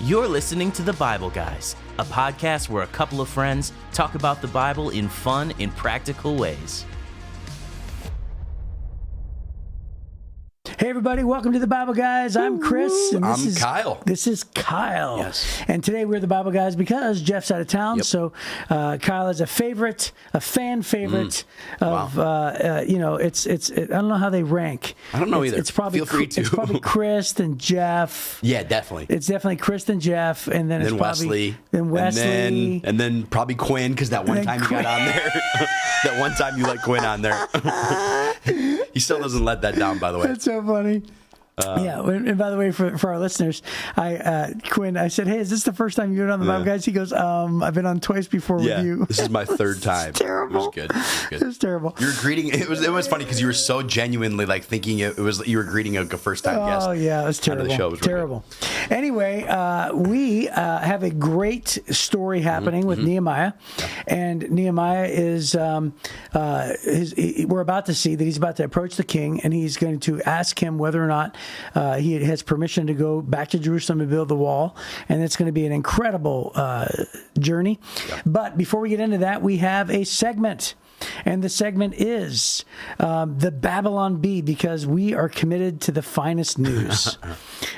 You're listening to The Bible Guys, a podcast where a couple of friends talk about the Bible in fun and practical ways. Hey everybody, welcome to the Bible Guys. I'm Chris. And I'm Kyle. This is Kyle. Yes. And today we're the Bible Guys because Jeff's out of town. Yep. So Kyle is a fan favorite of, I don't know how they rank. I don't know either. It's probably, Feel free to. It's probably Chris, then Jeff. Yeah, definitely. It's definitely Chris, then Jeff, and then it's Wesley. Then Wesley. And then probably Quinn, because that one time you got on there. That one time you let Quinn on there. He still doesn't let that down, by the way. That's so funny. Yeah, and by the way, for our listeners, Quinn, I said, hey, is this the first time you've been on the Bible Guys? He goes, I've been on twice before with you. This is my third time. It's terrible. It was good. It was terrible. You were greeting. It was funny because you were so genuinely like thinking you were greeting a first time guest. Oh yeah, it was terrible. The show was terrible. Anyway, we have a great story happening with Nehemiah, and Nehemiah is we're about to see that he's about to approach the king, and he's going to ask him whether or not he has permission to go back to Jerusalem to build the wall, and it's going to be an incredible journey. Yeah. But before we get into that, we have a segment. And the segment is the Babylon Bee, because we are committed to the finest news.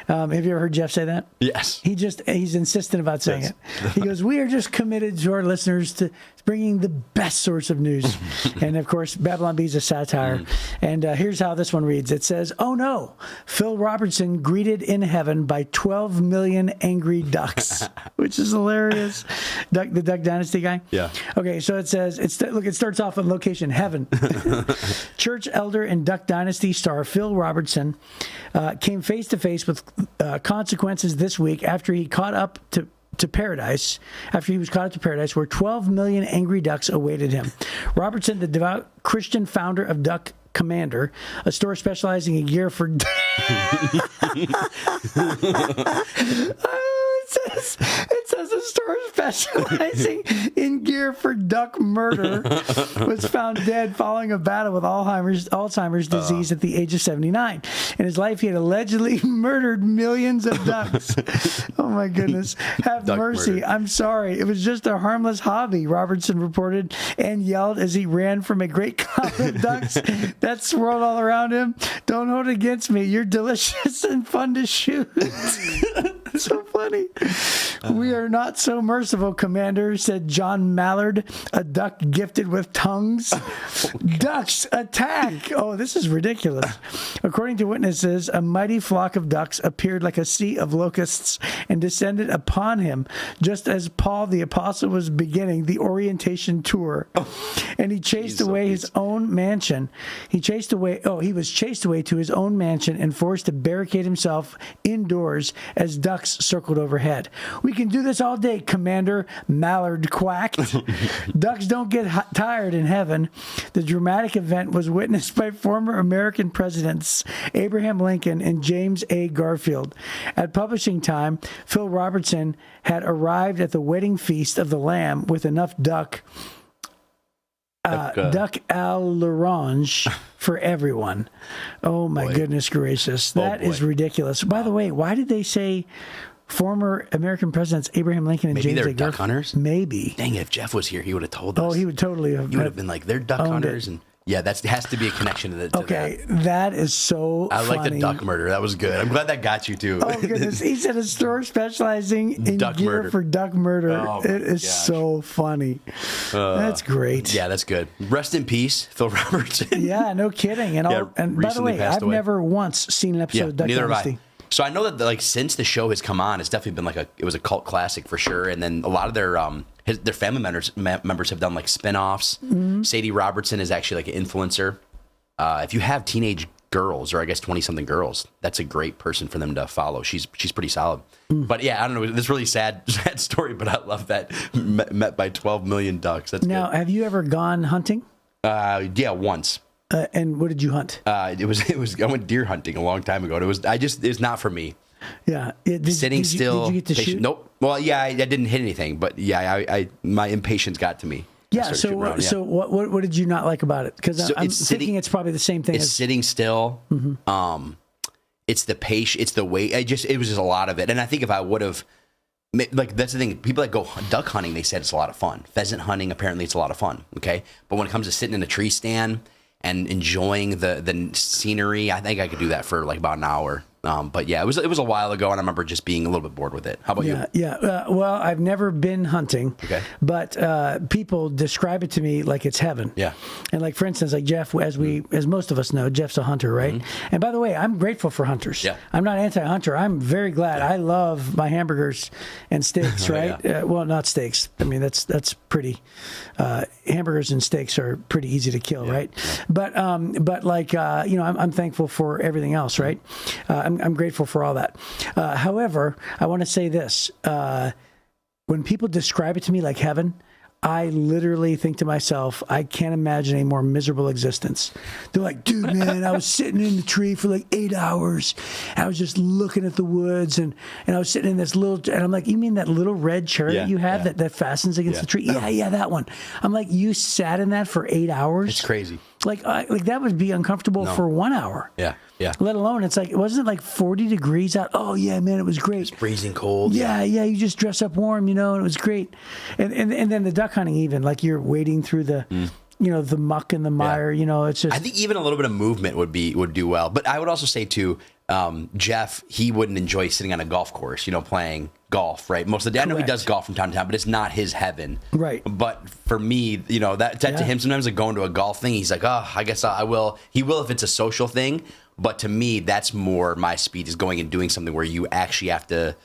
Have you ever heard Jeff say that? Yes. He's insistent about saying it. He goes, we are just committed to our listeners to bringing the best source of news. And of course, Babylon Bee is a satire. And here's how this one reads. It says, oh no, Phil Robertson greeted in heaven by 12 million angry ducks, which is hilarious. The Duck Dynasty guy? Yeah. Okay, so it says, it starts off on location, heaven. Church elder and Duck Dynasty star Phil Robertson came face to face with consequences this week after he caught up to paradise, after he was caught up to paradise, where 12 million angry ducks awaited him. Robertson, the devout Christian founder of Duck Commander, a store specializing in gear for... It says a store specializing in gear for duck murder was found dead following a battle with Alzheimer's disease at the age of 79. In his life, he had allegedly murdered millions of ducks. Oh my goodness. Have Duck mercy. murder. I'm sorry. It was just a harmless hobby, Robertson reported and yelled as he ran from a great cloud of ducks that swirled all around him. Don't hold it against me. You're delicious and fun to shoot. So funny. We are not so merciful, Commander, said John Mallard, a duck gifted with tongues. Ducks attack. Oh, this is ridiculous. According to witnesses, a mighty flock of ducks appeared like a sea of locusts and descended upon him just as Paul the Apostle was beginning the orientation tour. And he chased away his own mansion. He was chased away to his own mansion and forced to barricade himself indoors as ducks circled overhead. We can do this all day, Commander Mallard quacked. Ducks don't get tired in heaven. The dramatic event was witnessed by former American presidents Abraham Lincoln and James A. Garfield. At publishing time, Phil Robertson had arrived at the wedding feast of the Lamb with enough duck à l'orange for everyone. Oh my goodness gracious. That is ridiculous. By the way, why did they say former American presidents Abraham Lincoln and Maybe James they're A. duck hunters? Maybe. Dang it, if Jeff was here, he would have told us. Oh, he would totally have. He would have been like, they're duck hunters. And yeah, that has to be a connection to that. Okay, that is so I funny. like the duck murder. That was good. I'm glad that got you too. Oh goodness. He said a store specializing in Duck gear murder. for duck murder. Oh, my it is gosh. so funny. That's great. Yeah, that's good. Rest in peace, Phil Robertson. Yeah, no kidding. And, and by the way, I've never once seen an episode of Duck neither Dynasty. have I. So I know that since the show has come on, it's definitely been it was a cult classic for sure. And then a lot of their family members have done spin-offs. Mm-hmm. Sadie Robertson is actually an influencer. If you have teenage girls, or I guess 20-something girls, that's a great person for them to follow. She's pretty solid. But yeah, I don't know. This really sad story, but I love that met by 12 million ducks. That's now, good. have you ever gone hunting? Yeah, once. And what did you hunt? It was I went deer hunting a long time ago. It's not for me. Yeah. Sitting still. Did you get to shoot? Nope. Well, yeah, I didn't hit anything, but yeah, my impatience got to me. Yeah. So what did you not like about it? Because I'm thinking it's probably the same thing. It's sitting still. Mm-hmm. It's the patience. It's the weight. It was just a lot of it. And I think if I would have like that's the thing. People that go duck hunting, they said it's a lot of fun. Pheasant hunting, apparently, it's a lot of fun. Okay, but when it comes to sitting in a tree stand and enjoying the scenery, I think I could do that for like about an hour. But yeah, it was a while ago, and I remember just being a little bit bored with it. How about you? Yeah. Well, I've never been hunting. Okay. But people describe it to me like it's heaven. Yeah. And like, for instance, like Jeff, as most of us know, Jeff's a hunter, right? Mm-hmm. And by the way, I'm grateful for hunters. Yeah. I'm not anti-hunter. I'm very glad. I love my hamburgers and steaks, right? Yeah. Well, not steaks. I mean, that's pretty. Hamburgers and steaks are pretty easy to kill, right? Yeah. But like I'm thankful for everything else, right? I'm grateful for all that. However, I want to say this. When people describe it to me like heaven, I literally think to myself, I can't imagine a more miserable existence. They're like, dude, man, I was sitting in the tree for like 8 hours. I was just looking at the woods, and I was sitting in this little, and I'm like, you mean that little red chair that you have that fastens against the tree? Yeah, that one. I'm like, you sat in that for 8 hours? It's crazy. Like that would be uncomfortable for 1 hour. Yeah. Let alone, it's like, wasn't it like 40 degrees out? Oh yeah, man, it was great. It's freezing cold. Yeah. You just dress up warm, and it was great. And then the duck hunting, even like you're wading through the, the muck and the mire. It's just. I think even a little bit of movement would do well. But I would also say too, Jeff, he wouldn't enjoy sitting on a golf course, playing golf, right? Most of the day, I know he does golf from time to time, but it's not his heaven. Right. But for me, that to him, sometimes like going to a golf thing, he's like, oh, I guess I will. He will if it's a social thing. But to me, that's more my speed, is going and doing something where you actually have to,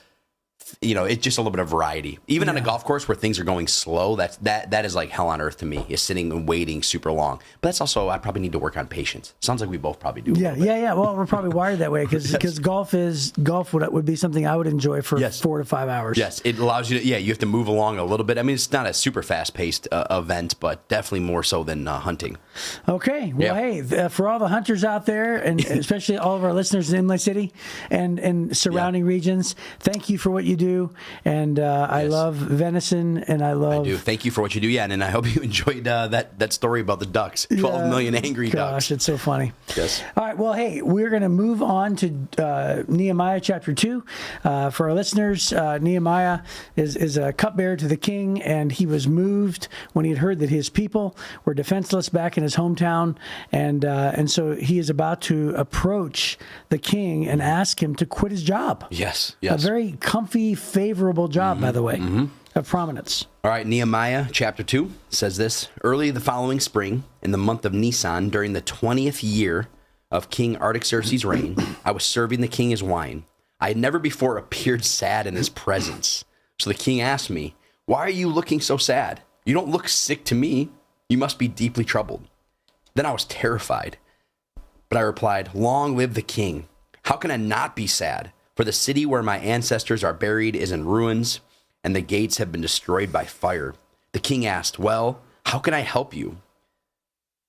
it's just a little bit of variety. Even on a golf course where things are going slow, that is like hell on earth to me, is sitting and waiting super long. But that's also, I probably need to work on patience. Sounds like we both probably do. Yeah. Well, we're probably wired that way because golf would be something I would enjoy for 4 to 5 hours. Yes, it allows you to, you have to move along a little bit. I mean, it's not a super fast-paced event, but definitely more so than hunting. Okay. Well, hey, for all the hunters out there, and especially all of our listeners in Inlet City and surrounding regions, thank you for what you do. And I love venison, and I do. Thank you for what you do. Yeah, and I hope you enjoyed that story about the ducks. 12 million angry ducks. Gosh, it's so funny. Yes. All right. Well, hey, we're going to move on to Nehemiah chapter 2. For our listeners, Nehemiah is a cupbearer to the king, and he was moved when he had heard that his people were defenseless back in his hometown, and so he is about to approach the king and ask him to quit his job. Yes. A very comfy, favorable job, by the way, of prominence. All right, Nehemiah chapter 2 says this. Early the following spring, in the month of Nisan, during the 20th year of King Artaxerxes' reign, I was serving the king his wine. I had never before appeared sad in his presence. So the king asked me, "Why are you looking so sad? You don't look sick to me. You must be deeply troubled." Then I was terrified. But I replied, "Long live the king. How can I not be sad? For the city where my ancestors are buried is in ruins, and the gates have been destroyed by fire." The king asked, "Well, how can I help you?"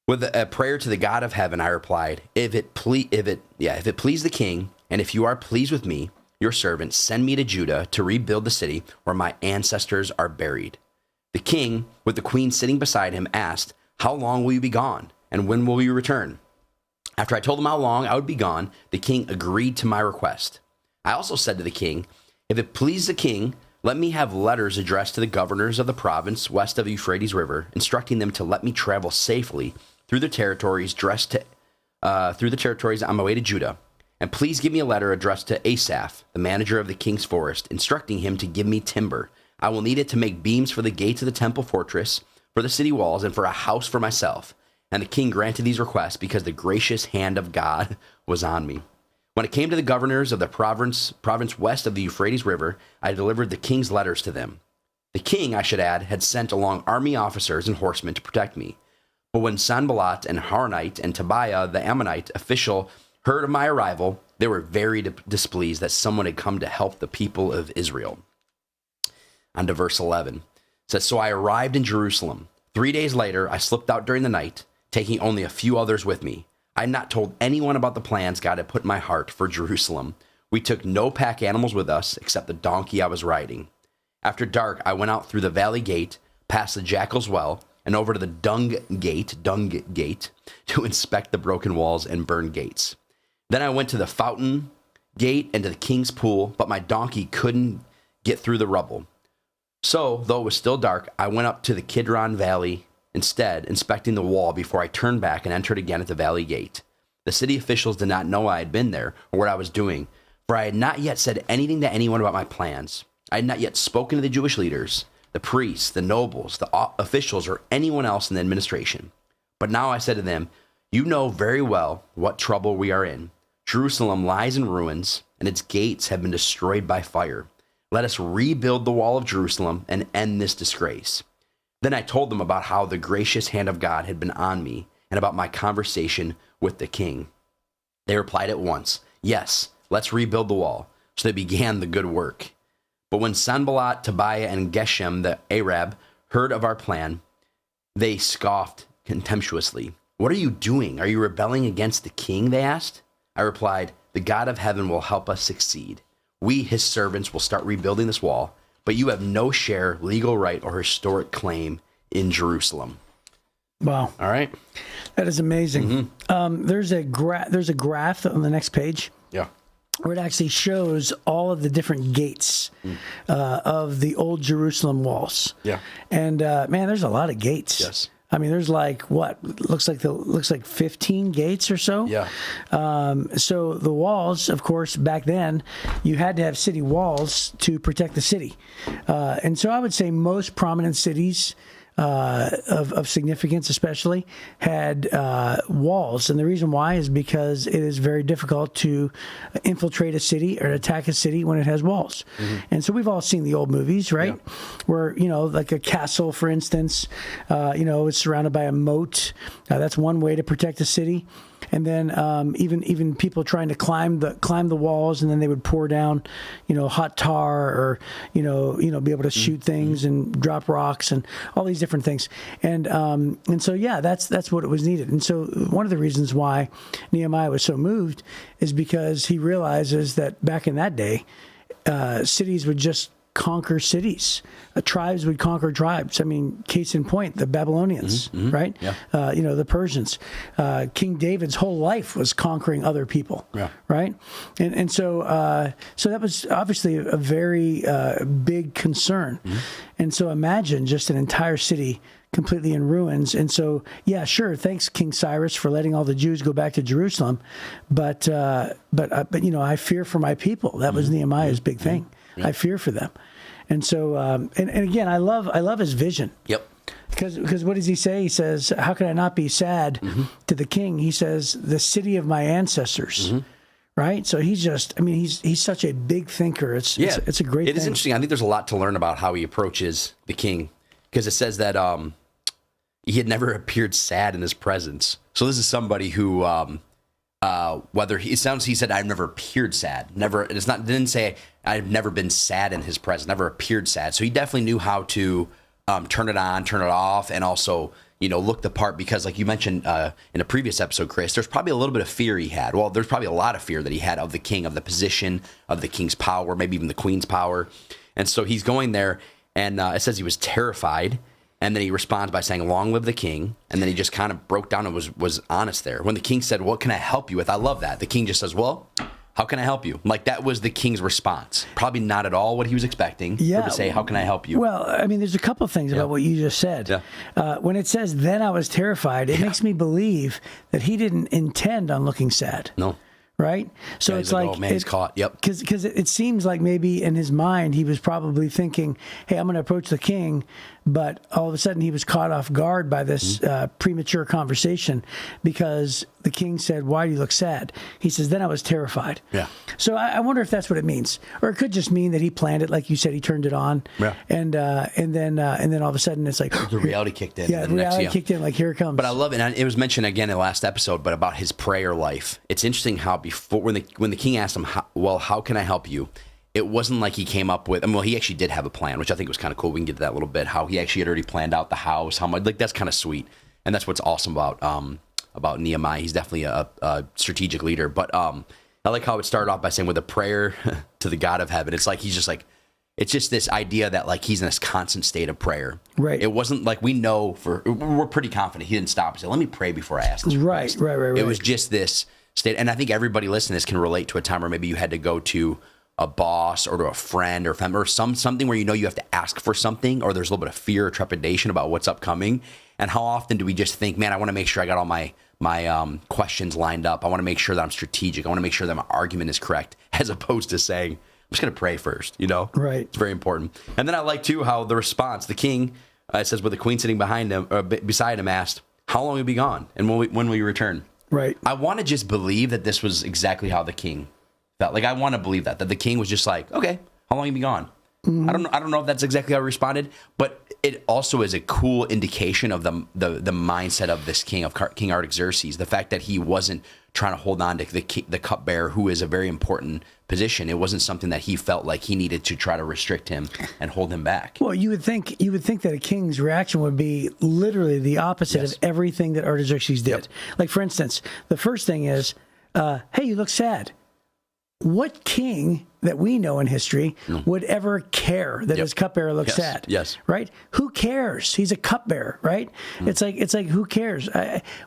With a prayer to the God of heaven, I replied, if it please the king, and if you are pleased with me, your servant, send me to Judah to rebuild the city where my ancestors are buried." The king, with the queen sitting beside him, asked, "How long will you be gone, and when will you return?" After I told him how long I would be gone, the king agreed to my request. I also said to the king, "If it please the king, let me have letters addressed to the governors of the province west of the Euphrates River, instructing them to let me travel safely through the territories on my way to Judah. And please give me a letter addressed to Asaph, the manager of the king's forest, instructing him to give me timber. I will need it to make beams for the gates of the temple fortress, for the city walls, and for a house for myself." And the king granted these requests because the gracious hand of God was on me. When it came to the governors of the province west of the Euphrates River, I delivered the king's letters to them. The king, I should add, had sent along army officers and horsemen to protect me. But when Sanballat and Horonite and Tobiah, the Ammonite official, heard of my arrival, they were very displeased that someone had come to help the people of Israel. On to verse 11. It says, "So I arrived in Jerusalem. 3 days later, I slipped out during the night, taking only a few others with me. I had not told anyone about the plans God had put in my heart for Jerusalem. We took no pack animals with us except the donkey I was riding. After dark, I went out through the valley gate, past the jackal's well, and over to the dung gate, to inspect the broken walls and burned gates. Then I went to the fountain gate and to the king's pool, but my donkey couldn't get through the rubble. So, though it was still dark, I went up to the Kidron Valley instead, inspecting the wall before I turned back and entered again at the valley gate. The city officials did not know I had been there or what I was doing, for I had not yet said anything to anyone about my plans. I had not yet spoken to the Jewish leaders, the priests, the nobles, the officials, or anyone else in the administration. But now I said to them, "You know very well what trouble we are in. Jerusalem lies in ruins, and its gates have been destroyed by fire. Let us rebuild the wall of Jerusalem and end this disgrace." Then I told them about how the gracious hand of God had been on me and about my conversation with the king. They replied at once, "Yes, let's rebuild the wall." So they began the good work. But when Sanballat, Tobiah, and Geshem the Arab heard of our plan, they scoffed contemptuously. "What are you doing? Are you rebelling against the king?" they asked. I replied, "The God of heaven will help us succeed. We, his servants, will start rebuilding this wall, but you have no share, legal right, or historic claim in Jerusalem." Wow. All right. That is amazing. There's a graph on the next page. Yeah. Where it actually shows all of the different gates of the old Jerusalem walls. Yeah. And man, there's a lot of gates. Yes. I mean, there's like looks like 15 gates or so. Yeah. So the walls, of course, back then, you had to have city walls to protect the city. And so I would say most prominent cities of significance, especially, had walls. And the reason why is because it is very difficult to infiltrate a city or attack a city when it has walls. And so we've all seen the old movies, right? Yeah. Where, like a castle, for instance, it's surrounded by a moat. That's one way to protect a city. And then even people trying to climb the walls, and then they would pour down, hot tar, or be able to shoot things and drop rocks and all these different things. And so that's what it was needed. And so one of the reasons why Nehemiah was so moved is because he realizes that back in that day, cities would just conquer cities. Tribes would conquer tribes. I mean, case in point, the Babylonians, right? Yeah. The Persians. King David's whole life was conquering other people, right? And so that was obviously a very big concern. And so imagine just an entire city completely in ruins. And so, yeah, sure, thanks, King Cyrus, for letting all the Jews go back to Jerusalem. But I fear for my people. That was Nehemiah's big thing. Yeah. I fear for them. And so, and again, I love his vision. Yep. Because what does he say? He says, "How can I not be sad to the king?" He says, "The city of my ancestors." Right? So he's such a big thinker. It's a great thing. It is interesting. I think there's a lot to learn about how he approaches the king, because it says that he had never appeared sad in his presence. So this is somebody who he said, "I've never appeared sad." Never. It didn't say I've never been sad in his presence. Never appeared sad. So he definitely knew how to turn it on, turn it off, and also look the part. Because like you mentioned in a previous episode, Chris, there's probably a little bit of fear he had. Well, there's probably a lot of fear that he had of the king, of the position, of the king's power, maybe even the queen's power. And so he's going there, and it says he was terrified. And then he responds by saying, "Long live the king." And then he just kind of broke down and was honest there. When the king said, "What can I help you with?" I love that. The king just says, "Well, how can I help you?" Like, that was the king's response. Probably not at all what he was expecting. Yeah. To say, "How can I help you?" Well, I mean, there's a couple of things about what you just said. Yeah. When it says, "Then I was terrified," it makes me believe that he didn't intend on looking sad. No. Right? So it's like, "Oh man, he's caught." Yep. Because it seems like maybe in his mind he was probably thinking, "Hey, I'm going to approach the king," but all of a sudden he was caught off guard by this premature conversation, because the king said, "Why do you look sad?" He says, "Then I was terrified." Yeah. So I wonder if that's what it means, or it could just mean that he planned it, like you said, he turned it on, and then all of a sudden it's like the reality kicked in. Yeah, the reality kicked in. Like, here it comes. But I love it. And it was mentioned again in the last episode, but about his prayer life. It's interesting how before when the king asked him, how can I help you? It wasn't like he came up with. He actually did have a plan, which I think was kind of cool. We can get to that a little bit. How he actually had already planned out the house. How much, like, that's kind of sweet, and that's what's awesome about Nehemiah. He's definitely a strategic leader. But I like how it started off by saying, with a prayer to the God of heaven. It's like he's just like, it's just this idea that like he's in this constant state of prayer. Right. It wasn't like we're pretty confident he didn't stop and say, "Let me pray before I ask this." Right. It was just this state, and I think everybody listening to this can relate to a time where maybe you had to go to a boss or to a friend or family or something where you have to ask for something, or there's a little bit of fear or trepidation about what's upcoming. And how often do we just think, man, I want to make sure I got all my questions lined up. I want to make sure that I'm strategic. I want to make sure that my argument is correct, as opposed to saying, I'm just going to pray first, Right. It's very important. And then I like, too, how the response, the king, it says, with the queen sitting beside him, asked, how long will you be gone? And when will you return? Right. I want to just believe that this was exactly how the king felt. Like, I want to believe that the king was just like, okay, how long will you be gone? Mm-hmm. I don't know if that's exactly how he responded, but it also is a cool indication of the mindset of this king, of King Artaxerxes. The fact that he wasn't trying to hold on to the cupbearer, who is a very important position. It wasn't something that he felt like he needed to try to restrict him and hold him back. Well, you would think that a king's reaction would be literally the opposite of everything that Artaxerxes did. Yep. Like, for instance, the first thing is, hey, you look sad. What king that we know in history would ever care that his cupbearer looks sad? Yes. Right? Who cares? He's a cupbearer, right? It's like who cares?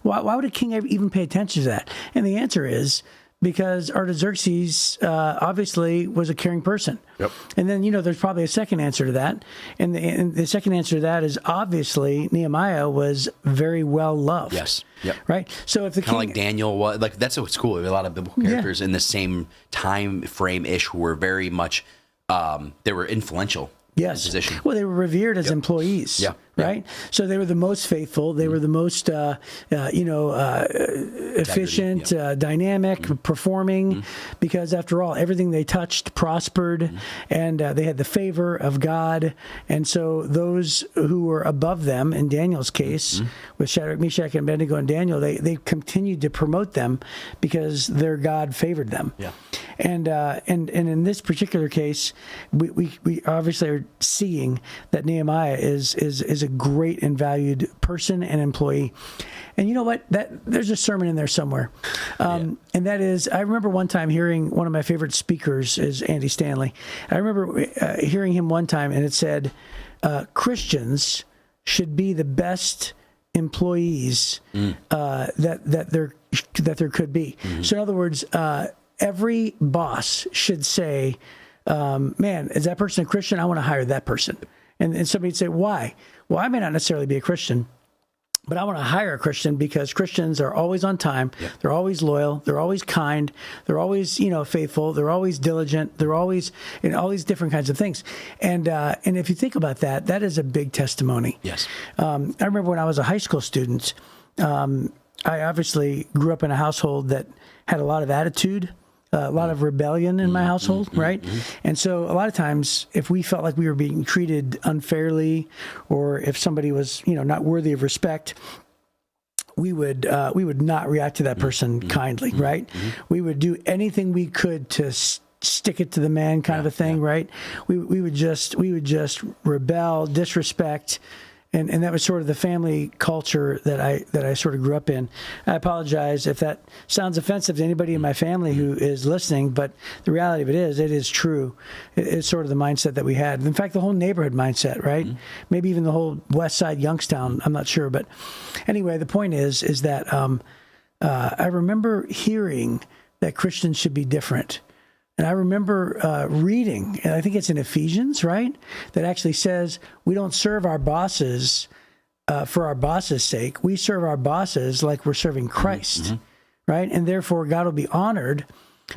Why would a king even pay attention to that? And the answer is because Artaxerxes obviously was a caring person. Yep. And then, there's probably a second answer to that. And the second answer to that is obviously Nehemiah was very well loved. Yes. Yep. Right? So if the king... Kind of like Daniel was, like, that's what's cool. A lot of biblical characters in the same time frame-ish who were very much, they were influential. Yes. Well, they were revered as employees. Yeah. Right. Yeah. So they were the most faithful. They were the most, efficient, dynamic, performing, because after all, everything they touched prospered, and they had the favor of God. And so those who were above them, in Daniel's case, with Shadrach, Meshach, and Abednego and Daniel, they continued to promote them because their God favored them. Yeah. And in this particular case, we obviously are seeing that Nehemiah is a great and valued person and employee. And you know what? There's a sermon in there somewhere. And that is, I remember one time hearing, one of my favorite speakers is Andy Stanley. I remember hearing him one time, and it said, Christians should be the best employees that there could be. So in other words, every boss should say, man, is that person a Christian? I want to hire that person. And somebody'd say, why? Well, I may not necessarily be a Christian, but I want to hire a Christian because Christians are always on time. Yep. They're always loyal. They're always kind. They're always, faithful. They're always diligent. They're always, all these different kinds of things. And if you think about that, that is a big testimony. Yes. I remember when I was a high school student, I obviously grew up in a household that had a lot of attitude, a lot of rebellion in my household, right? And so a lot of times, if we felt like we were being treated unfairly, or if somebody was, not worthy of respect, we would not react to that person kindly, right? We would do anything we could to stick it to the man, kind of a thing, right? We would just rebel, disrespect. And that was sort of the family culture that I sort of grew up in. I apologize if that sounds offensive to anybody in my family who is listening, but the reality of it is true. It's sort of the mindset that we had. In fact, the whole neighborhood mindset, right? Maybe even the whole West Side Youngstown. I'm not sure, but anyway, the point is that I remember hearing that Christians should be different. And I remember reading, and I think it's in Ephesians, right, that actually says we don't serve our bosses for our boss's sake. We serve our bosses like we're serving Christ, right? And therefore, God will be honored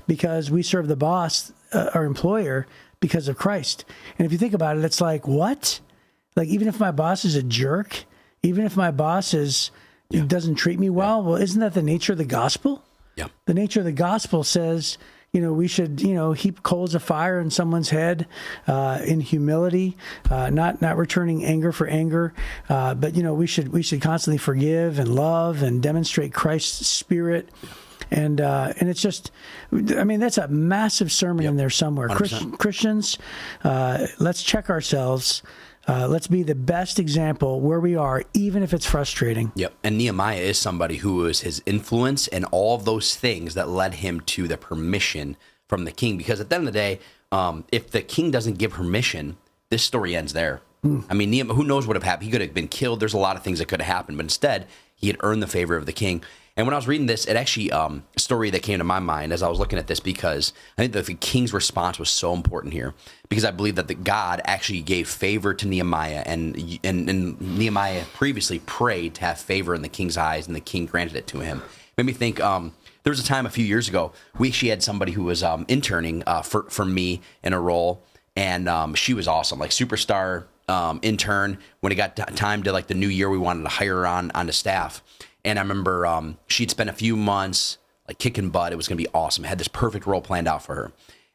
because we serve the boss, our employer, because of Christ. And if you think about it, it's like, what? Like, even if my boss is a jerk, even if my boss doesn't treat me well, isn't that the nature of the gospel? Yeah. The nature of the gospel says, we should, heap coals of fire in someone's head in humility, not returning anger for anger, but we should constantly forgive and love and demonstrate Christ's spirit, and it's just, that's a massive sermon in there somewhere. Christians, let's check ourselves. Let's be the best example where we are, even if it's frustrating. Yep. And Nehemiah is somebody who was his influence and all of those things that led him to the permission from the king. Because at the end of the day, if the king doesn't give permission, this story ends there. I mean, Nehemiah, who knows what would have happened? He could have been killed. There's a lot of things that could have happened. But instead, he had earned the favor of the king. And when I was reading this, it actually a story that came to my mind as I was looking at this, because I think that the king's response was so important here, because I believe that the God actually gave favor to Nehemiah, and Nehemiah previously prayed to have favor in the king's eyes, and the king granted it to him. Made me think. There was a time a few years ago we actually had somebody who was interning for me in a role, and she was awesome, like superstar intern. When it got time to like the new year, we wanted to hire her on the staff. And I remember she'd spent a few months like kicking butt. It was going to be awesome. I had this perfect role planned out for her.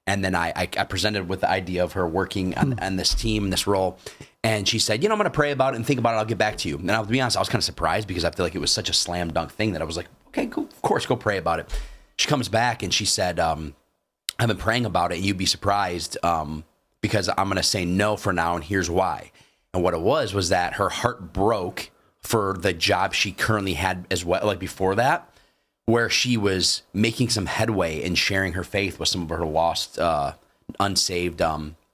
And then I presented with the idea of her working on this team, this role. And she said, I'm going to pray about it and think about it. I'll get back to you. And I'll be honest, I was kind of surprised, because I feel like it was such a slam dunk thing that I was like, okay, cool, of course, go pray about it. She comes back and she said, I've been praying about it, and you'd be surprised because I'm going to say no for now, and here's why. And what it was that her heart broke for the job she currently had as well, like before that, where she was making some headway in sharing her faith with some of her lost, unsaved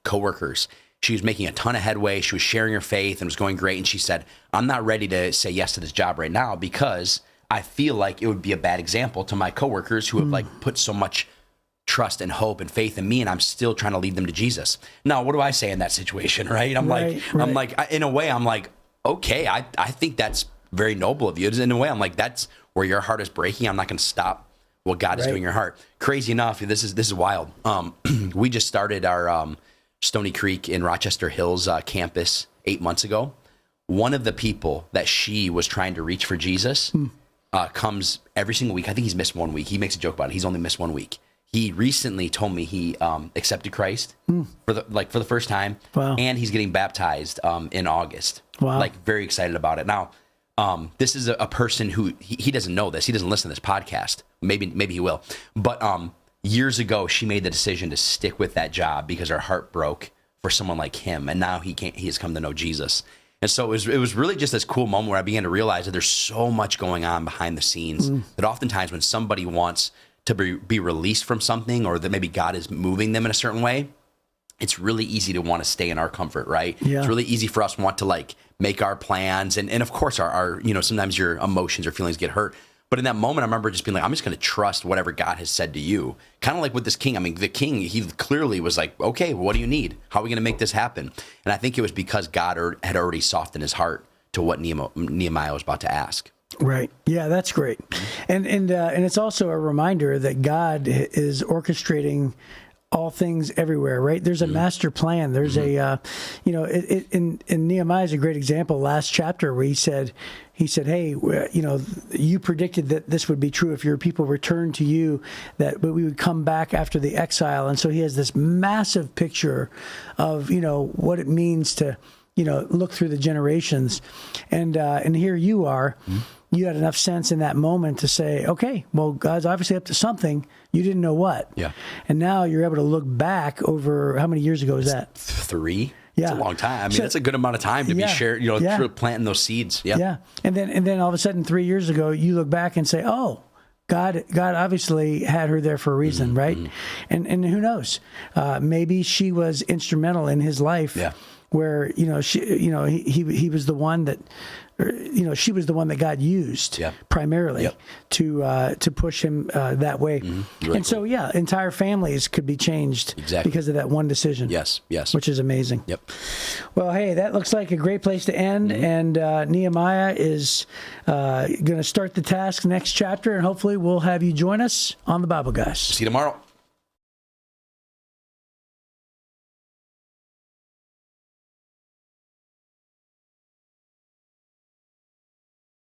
coworkers. She was making a ton of headway. She was sharing her faith and it was going great. And she said, I'm not ready to say yes to this job right now, because I feel like it would be a bad example to my coworkers who have like put so much trust and hope and faith in me, and I'm still trying to lead them to Jesus. Now, what do I say in that situation, right? I'm like, in a way, I'm like, okay, I think that's very noble of you. In a way, I'm like, that's where your heart is breaking. I'm not going to stop what God is doing in your heart. Crazy enough, this is wild. We just started our Stony Creek in Rochester Hills campus 8 months ago. One of the people that she was trying to reach for Jesus comes every single week. I think he's missed 1 week. He makes a joke about it. He's only missed 1 week. He recently told me he accepted Christ for the first time. Wow. And he's getting baptized in August. Wow. Like, very excited about it. Now, this is a person who he doesn't know this. He doesn't listen to this podcast. Maybe he will. But years ago, she made the decision to stick with that job because her heart broke for someone like him, and now he has come to know Jesus. And so it was really just this cool moment where I began to realize that there's so much going on behind the scenes that oftentimes when somebody wants to be released from something, or that maybe God is moving them in a certain way, it's really easy to want to stay in our comfort, right? Yeah. It's really easy for us to want to like make our plans, and of course our sometimes your emotions or feelings get hurt. But in that moment, I remember just being like, I'm just going to trust whatever God has said to you. Kind of like with this king. I mean, the king, he clearly was like, okay, what do you need? How are we going to make this happen? And I think it was because God had already softened his heart to what Nehemiah was about to ask. Right. Yeah, that's great. And it's also a reminder that God is orchestrating all things everywhere, right? There's a master plan. There's in Nehemiah is a great example. Last chapter where he said, hey, you predicted that this would be true if your people returned to you, that we would come back after the exile. And so he has this massive picture of, what it means to, look through the generations. And here you are. You had enough sense in that moment to say, okay, well, God's obviously up to something. You didn't know what. Yeah. And now you're able to look back over, how many years ago was that? 3. Yeah. It's a long time. I mean, that's a good amount of time to be sharing, planting those seeds. Yeah. Yeah. And then all of a sudden 3 years ago, you look back and say, oh, God obviously had her there for a reason, right? And who knows? Maybe she was instrumental in his life. Yeah. Where he was the one that, she was the one that God used primarily to push him that way. Really and so, entire families could be changed because of that one decision. Yes, which is amazing. Yep. Well, hey, that looks like a great place to end. And Nehemiah is going to start the task next chapter, and hopefully we'll have you join us on the Bible Guys. See you tomorrow.